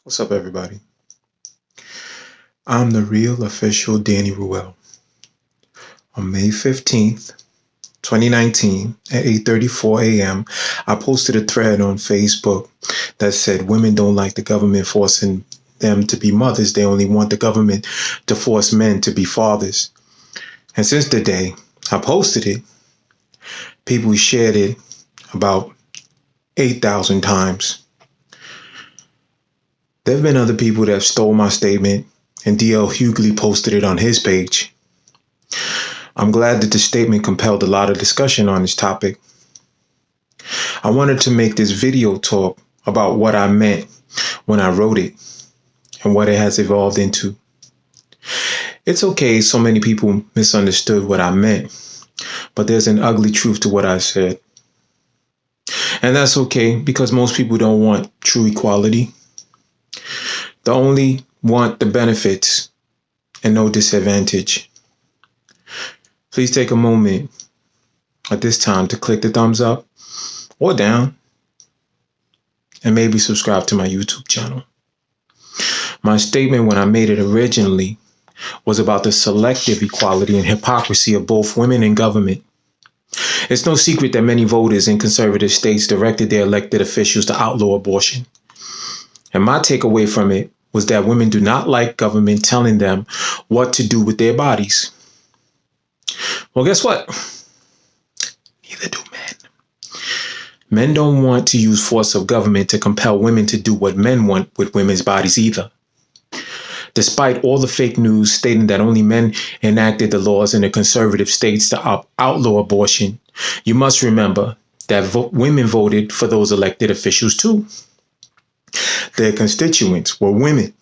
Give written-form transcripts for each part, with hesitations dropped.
What's up, everybody? I'm the real official Danny Ruel. On May 15th, 2019, at 8:34 a.m., I posted a thread on Facebook that said women don't like the government forcing them to be mothers. They only want the government to force men to be fathers. And since the day I posted it, people shared it about 8,000 times. There have been other people that stole my statement, and D.L. Hughley posted it on his page. I'm glad that the statement compelled a lot of discussion on this topic. I wanted to make this video talk about what I meant when I wrote it and what it has evolved into. It's okay so many people misunderstood what I meant, but there's an ugly truth to what I said. And that's okay because most people don't want true equality. They only want the benefits and no disadvantage. Please take a moment at this time to click the thumbs up or down and maybe subscribe to my YouTube channel. My statement when I made it originally was about the selective equality and hypocrisy of both women and government. It's no secret that many voters in conservative states directed their elected officials to outlaw abortion. And my takeaway from it was that women do not like government telling them what to do with their bodies. Well, guess what? Neither do men. Men don't want to use force of government to compel women to do what men want with women's bodies either. Despite all the fake news stating that only men enacted the laws in the conservative states to outlaw abortion, you must remember that women voted for those elected officials too. Their constituents were women.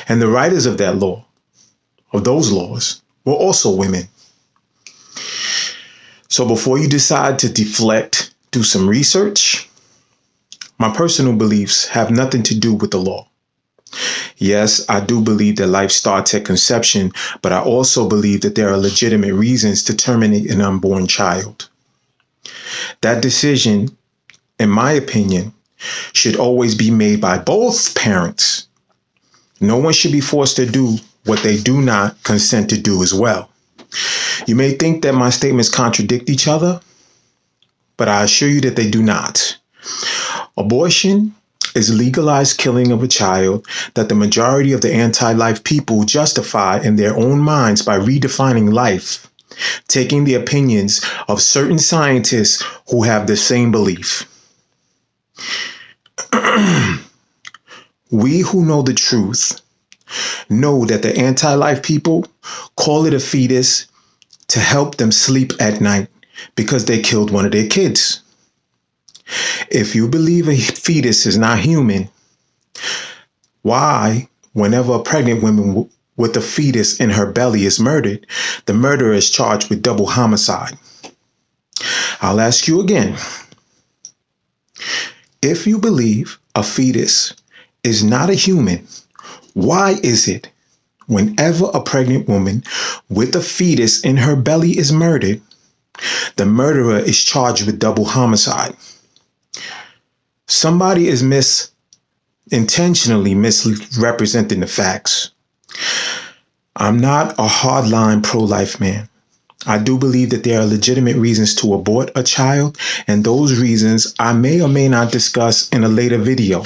And the writers of that law, of those laws, were also women. So before you decide to deflect, do some research. My personal beliefs have nothing to do with the law. Yes, I do believe that life starts at conception, but I also believe that there are legitimate reasons to terminate an unborn child. That decision, in my opinion, should always be made by both parents. No one should be forced to do what they do not consent to do as well. You may think that my statements contradict each other, but I assure you that they do not. Abortion is legalized killing of a child that the majority of the anti-life people justify in their own minds by redefining life, taking the opinions of certain scientists who have the same belief. We who know the truth know that the anti-life people call it a fetus to help them sleep at night because they killed one of their kids. If you believe a fetus is not human, why, whenever a pregnant woman with a fetus in her belly is murdered, the murderer is charged with double homicide? I'll ask you again. If you believe a fetus is not a human, why is it whenever a pregnant woman with a fetus in her belly is murdered, the murderer is charged with double homicide? Somebody is intentionally misrepresenting the facts. I'm not a hardline pro-life man. I do believe that there are legitimate reasons to abort a child, and those reasons I may or may not discuss in a later video.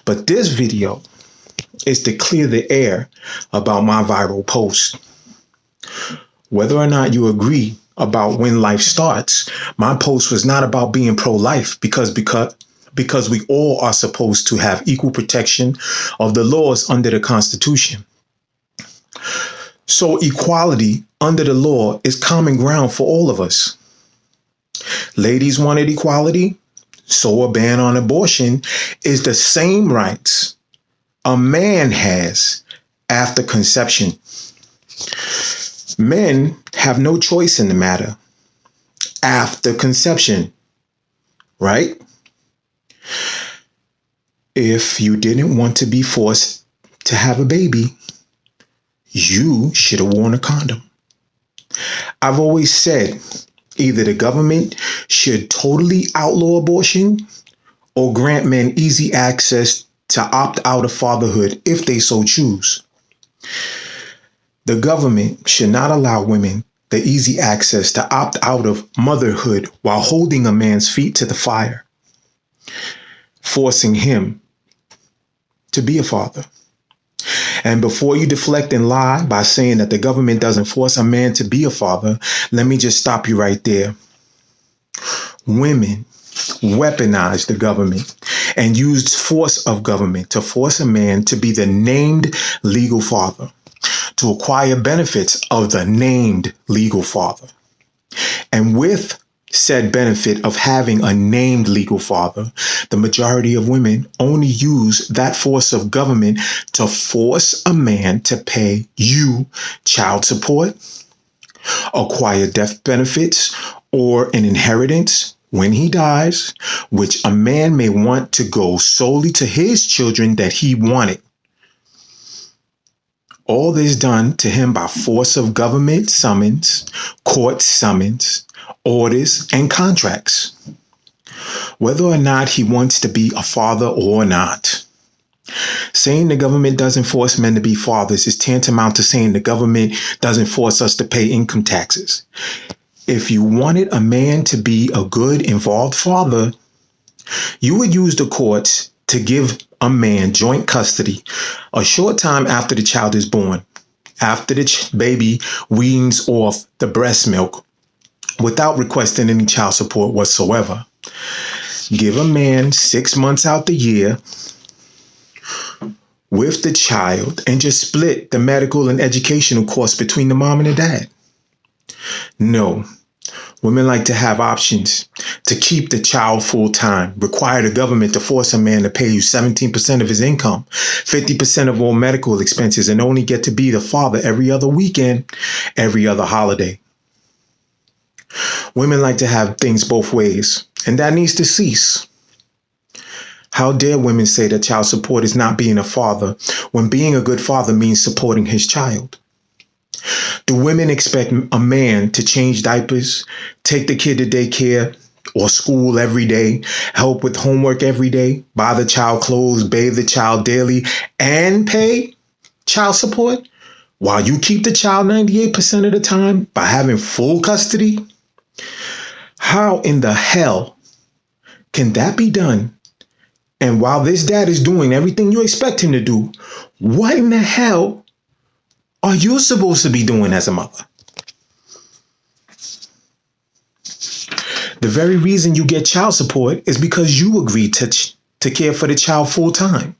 But this video is to clear the air about my viral post. Whether or not you agree about when life starts, my post was not about being pro-life because we all are supposed to have equal protection of the laws under the Constitution. So equality under the law is common ground for all of us. Ladies wanted equality, so a ban on abortion is the same rights a man has after conception. Men have no choice in the matter after conception, right? If you didn't want to be forced to have a baby, you should have worn a condom. I've always said either the government should totally outlaw abortion or grant men easy access to opt out of fatherhood if they so choose. The government should not allow women the easy access to opt out of motherhood while holding a man's feet to the fire, forcing him to be a father. And before you deflect and lie by saying that the government doesn't force a man to be a father, let me just stop you right there. Women weaponized the government and used force of government to force a man to be the named legal father, to acquire benefits of the named legal father. And with said benefit of having a named legal father, the majority of women only use that force of government to force a man to pay you child support, acquire death benefits, or an inheritance when he dies, which a man may want to go solely to his children that he wanted. All this done to him by force of government summons, court summons, orders, and contracts. Whether or not he wants to be a father or not. Saying the government doesn't force men to be fathers is tantamount to saying the government doesn't force us to pay income taxes. If you wanted a man to be a good, involved father, you would use the courts to give a man joint custody a short time after the child is born, after the baby weans off the breast milk, without requesting any child support whatsoever. Give a man 6 months out the year with the child and just split the medical and educational costs between the mom and the dad. No. Women like to have options to keep the child full time, require the government to force a man to pay you 17% of his income, 50% of all medical expenses, and only get to be the father every other weekend, every other holiday. Women like to have things both ways, and that needs to cease. How dare women say that child support is not being a father when being a good father means supporting his child? Do women expect a man to change diapers, take the kid to daycare or school every day, help with homework every day, buy the child clothes, bathe the child daily, and pay child support while you keep the child 98% of the time by having full custody? How in the hell can that be done? And while this dad is doing everything you expect him to do, what in the hell are you supposed to be doing as a mother? The very reason you get child support is because you agreed to care for the child full time.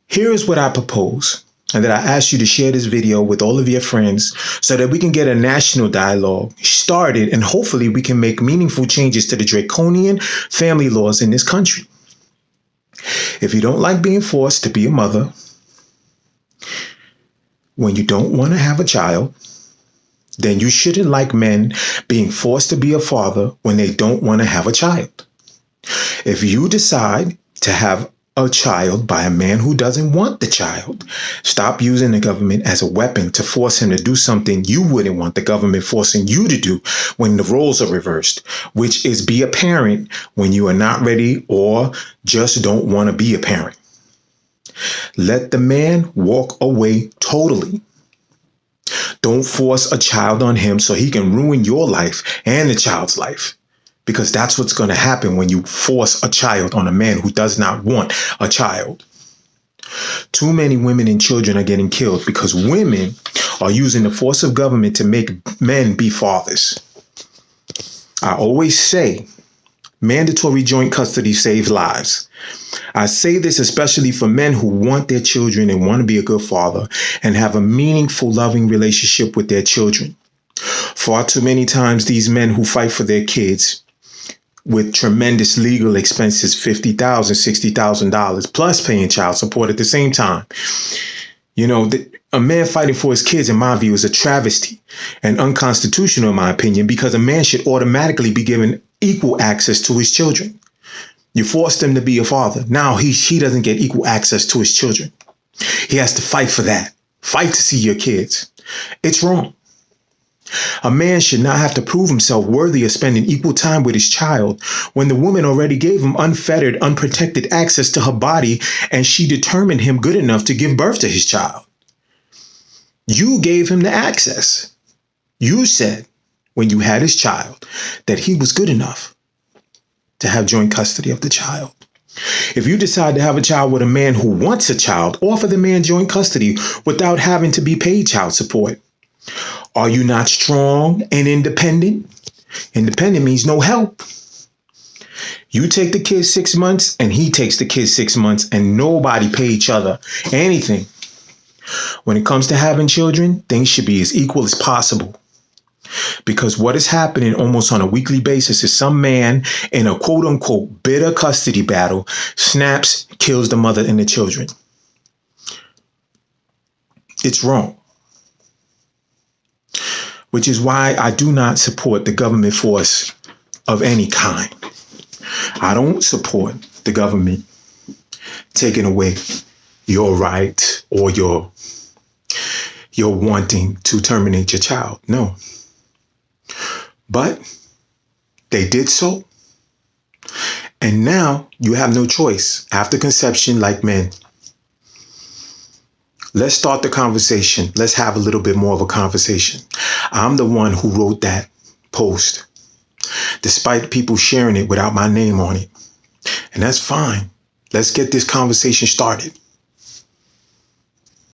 Here is what I propose, and that I ask you to share this video with all of your friends so that we can get a national dialogue started and hopefully we can make meaningful changes to the draconian family laws in this country. If you don't like being forced to be a mother, when you don't want to have a child, then you shouldn't like men being forced to be a father when they don't want to have a child. If you decide to have a child by a man who doesn't want the child, stop using the government as a weapon to force him to do something you wouldn't want the government forcing you to do when the roles are reversed, which is be a parent when you are not ready or just don't want to be a parent. Let the man walk away totally. Don't force a child on him so he can ruin your life and the child's life, because that's what's going to happen when you force a child on a man who does not want a child. Too many women and children are getting killed because women are using the force of government to make men be fathers. I always say mandatory joint custody saves lives. I say this especially for men who want their children and want to be a good father and have a meaningful, loving relationship with their children. Far too many times, these men who fight for their kids with tremendous legal expenses, $50,000, $60,000, plus paying child support at the same time. You know, a man fighting for his kids, in my view, is a travesty and unconstitutional, in my opinion, because a man should automatically be given equal access to his children. You forced him to be a father. Now he doesn't get equal access to his children. He has to fight for that. Fight to see your kids. It's wrong. A man should not have to prove himself worthy of spending equal time with his child when the woman already gave him unfettered, unprotected access to her body and she determined him good enough to give birth to his child. You gave him the access. You said when you had his child that he was good enough to have joint custody of the child. If you decide to have a child with a man who wants a child, offer the man joint custody without having to be paid child support. Are you not strong and independent? Independent means no help. You take the kid 6 months and he takes the kid 6 months and nobody pay each other anything. When it comes to having children, things should be as equal as possible. Because what is happening almost on a weekly basis is some man in a quote unquote bitter custody battle snaps, kills the mother and the children. It's wrong. Which is why I do not support the government force of any kind. I don't support the government taking away your right or your wanting to terminate your child. No. But they did so. And now you have no choice. After conception, like men, let's start the conversation. Let's have a little bit more of a conversation. I'm the one who wrote that post, despite people sharing it without my name on it. And that's fine. Let's get this conversation started.